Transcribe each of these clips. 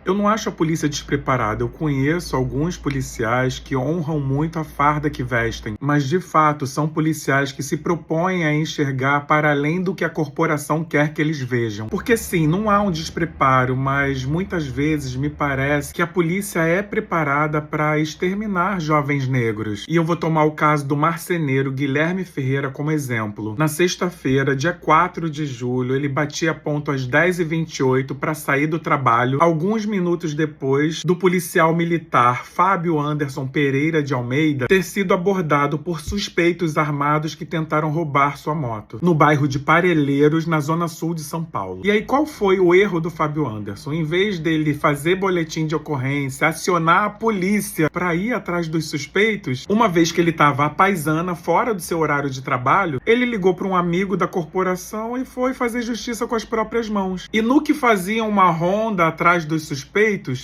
Eu não acho a polícia despreparada. Eu conheço alguns policiais que honram muito a farda que vestem, mas de fato são policiais que se propõem a enxergar para além do que a corporação quer que eles vejam. Porque sim, não há um despreparo, mas muitas vezes me parece que a polícia é preparada para exterminar jovens negros. E eu vou tomar o caso do marceneiro Guilherme Ferreira como exemplo. Na sexta-feira, dia 4 de julho, ele batia ponto às 10h28 para sair do trabalho, alguns minutos depois do policial militar Fábio Anderson Pereira de Almeida ter sido abordado por suspeitos armados que tentaram roubar sua moto, no bairro de Parelheiros, na zona sul de São Paulo. E aí, qual foi o erro do Fábio Anderson? Em vez dele fazer boletim de ocorrência, acionar a polícia para ir atrás dos suspeitos, uma vez que ele estava à paisana, fora do seu horário de trabalho, ele ligou para um amigo da corporação e foi fazer justiça com as próprias mãos. E no que fazia uma ronda atrás dos suspeitos,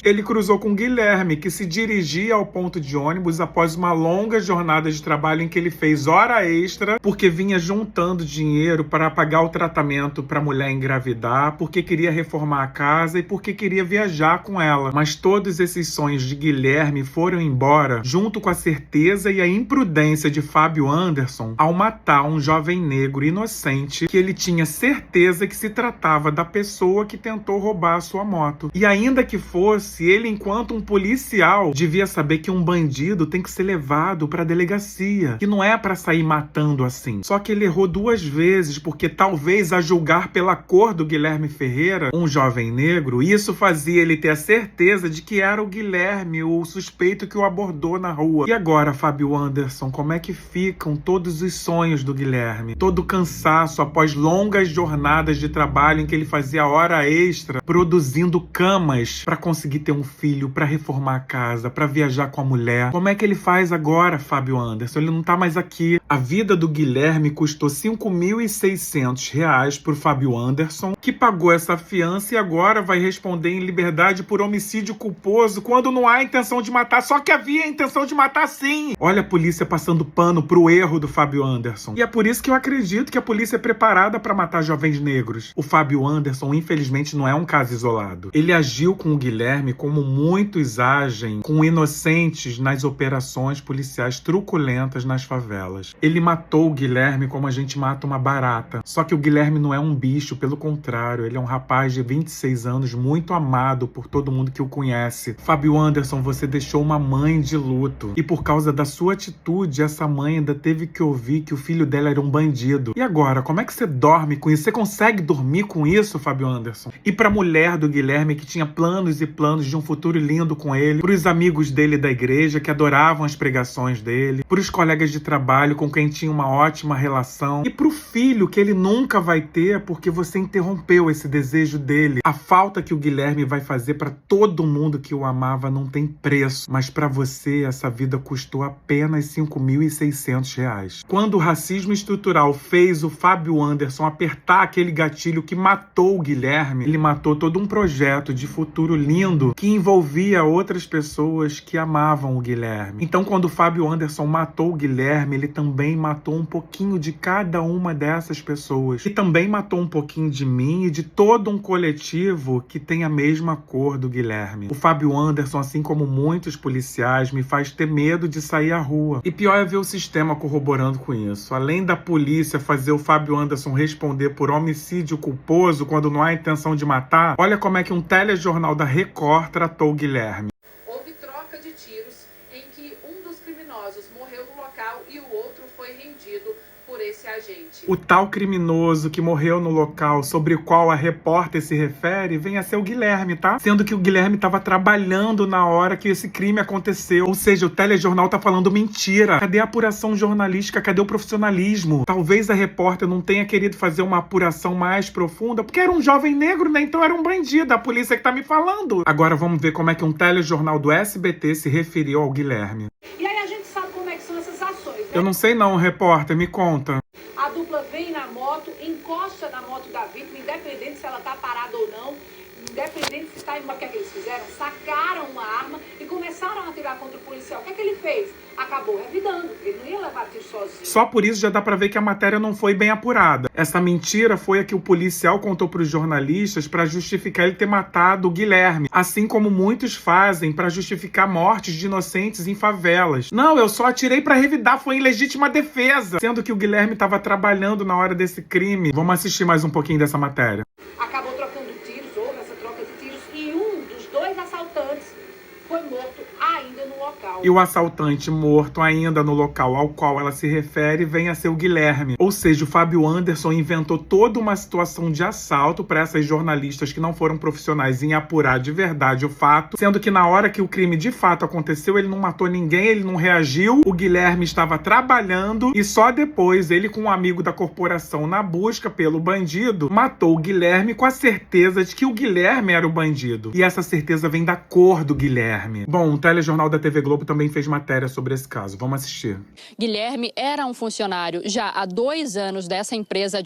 ele cruzou com Guilherme, que se dirigia ao ponto de ônibus após uma longa jornada de trabalho em que ele fez hora extra, porque vinha juntando dinheiro para pagar o tratamento para a mulher engravidar, porque queria reformar a casa e porque queria viajar com ela. Mas todos esses sonhos de Guilherme foram embora, junto com a certeza e a imprudência de Fábio Anderson ao matar um jovem negro inocente que ele tinha certeza que se tratava da pessoa que tentou roubar a sua moto. E ainda que fosse, ele, enquanto um policial, devia saber que um bandido tem que ser levado para a delegacia, que não é para sair matando assim. Só que ele errou duas vezes, porque talvez, a julgar pela cor do Guilherme Ferreira, um jovem negro, isso fazia ele ter a certeza de que era o Guilherme, o suspeito que o abordou na rua. E agora, Fábio Anderson, como é que ficam todos os sonhos do Guilherme? Todo o cansaço após longas jornadas de trabalho em que ele fazia hora extra, produzindo camas para conseguir ter um filho, para reformar a casa, para viajar com a mulher. Como é que ele faz agora, Fábio Anderson? Ele não tá mais aqui. A vida do Guilherme custou R$5.600 pro Fábio Anderson, que pagou essa fiança e agora vai responder em liberdade por homicídio culposo quando não há intenção de matar. Só que havia intenção de matar sim! Olha a polícia passando pano pro erro do Fábio Anderson. E é por isso que eu acredito que a polícia é preparada para matar jovens negros. O Fábio Anderson, infelizmente, não é um caso isolado. Ele agiu com o Guilherme como muitos agem com inocentes nas operações policiais truculentas nas favelas. Ele matou o Guilherme como a gente mata uma barata. Só que o Guilherme não é um bicho, pelo contrário, ele é um rapaz de 26 anos, muito amado por todo mundo que o conhece. Fábio Anderson, você deixou uma mãe de luto. E por causa da sua atitude, essa mãe ainda teve que ouvir que o filho dela era um bandido. E agora, como é que você dorme com isso? Você consegue dormir com isso, Fábio Anderson? E pra mulher do Guilherme, que tinha planos e planos de um futuro lindo com ele, pros amigos dele da igreja, que adoravam as pregações dele, pros colegas de trabalho com quem tinha uma ótima relação, e pro filho que ele nunca vai ter porque você interrompeu esse desejo dele. A falta que o Guilherme vai fazer pra todo mundo que o amava não tem preço, mas pra você essa vida custou apenas R$5.600. Quando o racismo estrutural fez o Fábio Anderson apertar aquele gatilho que matou o Guilherme, ele matou todo um projeto de futuro lindo que envolvia outras pessoas que amavam o Guilherme. Então, quando o Fábio Anderson matou o Guilherme, ele também matou um pouquinho de cada uma dessas pessoas. E também matou um pouquinho de mim e de todo um coletivo que tem a mesma cor do Guilherme. O Fábio Anderson, assim como muitos policiais, me faz ter medo de sair à rua. E pior é ver o sistema corroborando com isso. Além da polícia fazer o Fábio Anderson responder por homicídio culposo quando não há intenção de matar, olha como é que um telejornal da Record tratou o Guilherme. Houve troca de tiros em que um dos criminosos morreu no local e o outro foi rendido por esse agente. O tal criminoso que morreu no local sobre o qual a repórter se refere vem a ser o Guilherme, tá? Sendo que o Guilherme estava trabalhando na hora que esse crime aconteceu. Ou seja, o telejornal tá falando mentira. Cadê a apuração jornalística? Cadê o profissionalismo? Talvez a repórter não tenha querido fazer uma apuração mais profunda, porque era um jovem negro, né? Então era um bandido. A polícia que tá me falando. Agora vamos ver como é que um telejornal do SBT se referiu ao Guilherme. E aí a gente sabe como é que são essas ações, né? Eu não sei não, repórter, me conta. A dupla vem na moto, encosta na moto da vítima, independente se ela tá parada ou não, independente se está em... O que é que eles fizeram? Sacaram uma arma e começaram começaram a atirar contra o policial. O que é que ele fez? Acabou revidando. Ele não ia levar tiro sozinho. Só por isso já dá pra ver que a matéria não foi bem apurada. Essa mentira foi a que o policial contou pros jornalistas pra justificar ele ter matado o Guilherme, assim como muitos fazem pra justificar mortes de inocentes em favelas. Não, eu só atirei pra revidar, foi em legítima defesa, sendo que o Guilherme estava trabalhando na hora desse crime. Vamos assistir mais um pouquinho dessa matéria. Acabou trocando tiros, houve essa troca de tiros, e um dos dois assaltantes foi morto ainda no local. E o assaltante morto ainda no local ao qual ela se refere vem a ser o Guilherme. Ou seja, o Fábio Anderson inventou toda uma situação de assalto para essas jornalistas que não foram profissionais em apurar de verdade o fato, sendo que na hora que o crime de fato aconteceu, ele não matou ninguém, ele não reagiu, o Guilherme estava trabalhando e só depois ele com um amigo da corporação na busca pelo bandido, matou o Guilherme com a certeza de que o Guilherme era o bandido. E essa certeza vem da cor do Guilherme. Bom, o telejornal da TV Globo também fez matéria sobre esse caso. Vamos assistir. Guilherme era um funcionário já há 2 anos dessa empresa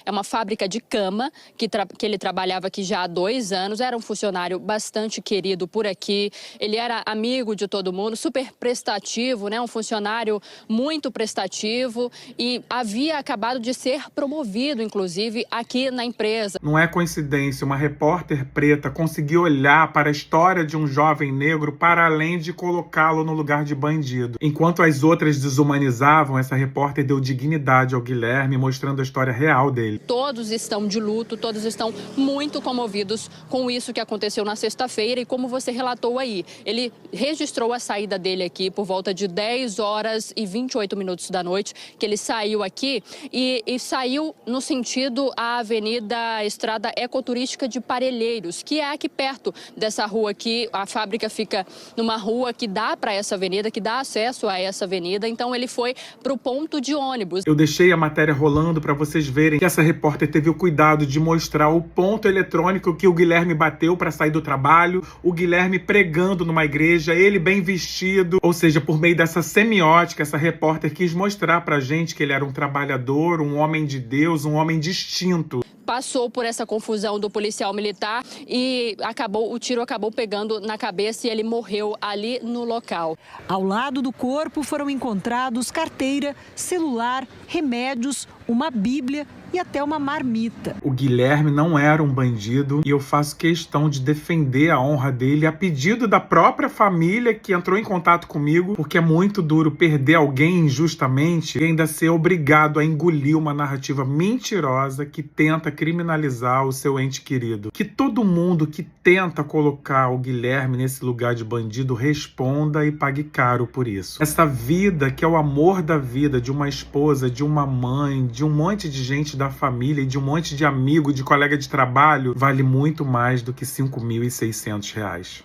é uma fábrica de cama que ele trabalhava aqui já há 2 anos. Era um funcionário bastante querido por aqui. Ele era amigo de todo mundo, super prestativo, né? Um funcionário muito prestativo e havia acabado de ser promovido, inclusive, aqui na empresa. Não é coincidência, uma repórter preta conseguiu olhar para a história de um jovem negro para além de colocá-lo no lugar de bandido. Enquanto as outras desumanizavam, essa repórter deu dignidade ao Guilherme, mostrando a história real dele. Todos estão de luto, todos estão muito comovidos com isso que aconteceu na sexta-feira e como você relatou aí, ele registrou a saída dele aqui por volta de 10 horas e 28 minutos da noite, que ele saiu aqui e saiu no sentido à Avenida Estrada Ecoturística de Parelheiros, que é aqui perto dessa rua aqui. A fábrica fica numa rua que dá para essa avenida, que dá acesso a essa avenida, então ele foi para o ponto de ônibus. Eu deixei a matéria rolando para vocês verem que essa repórter teve o cuidado de mostrar o ponto eletrônico que o Guilherme bateu para sair do trabalho, o Guilherme pregando numa igreja, ele bem vestido, ou seja, por meio dessa semiótica, essa repórter quis mostrar pra gente que ele era um trabalhador, um homem de Deus, um homem distinto. Passou por essa confusão do policial militar e o tiro acabou pegando na cabeça e ele morreu ali no local. Ao lado do corpo foram encontrados carteira, celular, remédios, uma bíblia e até uma marmita. O Guilherme não era um bandido e eu faço questão de defender a honra dele a pedido da própria família que entrou em contato comigo, porque é muito duro perder alguém injustamente e ainda ser obrigado a engolir uma narrativa mentirosa que tenta criminalizar o seu ente querido. Que todo mundo que tenta colocar o Guilherme nesse lugar de bandido responda e pague caro por isso. Essa vida que é o amor da vida de uma esposa, de uma mãe, de um monte de gente da família e de um monte de amigo, de colega de trabalho, vale muito mais do que R$ 5.600.